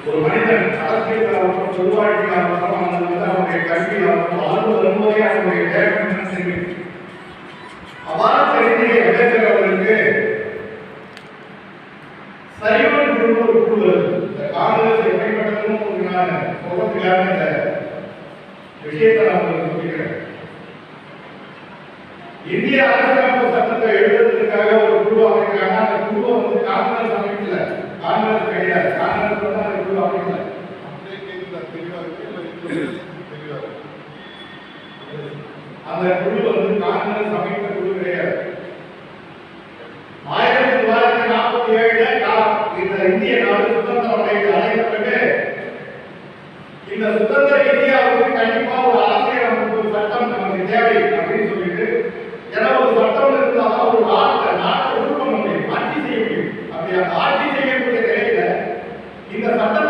ஒரு மனிதன் அரசியல் பொதுவாழ்க்கையாளர்களும் அவருடைய கல்வியாளர்களும் வாழ்வு வரும்போதே அவருடைய தேவையான தெரியும். அவ்வாறு தெரிஞ்ச அம்பேத்கர் அவர்களுக்கு சரிவன் குழு ஒரு குழு இந்த காங்கிரஸ் எப்படிப்பட்டதும் சொல்றதுக்காக இந்த விஷயத்தை நான் உங்களுக்கு சொல்லிக்கிறேன். இந்திய அரசியலமைப்பு சட்டத்தை எழுதுறதுக்காக ஒரு குழு அமைக்கிறாங்க. அந்த குழு வந்து காங்கிரஸ் அமைக்கல, காங்கிரஸ் கிடையாது, காங்கிரஸ் வந்து அந்த குழு அமைக்கல. அந்த குழு வந்து காங்கிரஸ் அமைத்த குழு கிடையாது. 1947 இந்த இந்திய நாடு சுதந்திரம் அடைந்த பிறகு இந்த சுதந்திர இந்தியாவுக்கு கண்டிப்பா ஒரு அரசியலமைப்பு சட்டம் நமக்கு தேவை அப்படின்னு சொல்லிட்டு ஏன்னா ஒரு சட்டம் இருந்தாலும் ஒரு நாட்டை உருவம் முடியும், ஆட்சி செய்ய முடியும். அப்படி அந்த ஆட்சி செய்யக்கூடிய நிலையில இந்த சட்டம்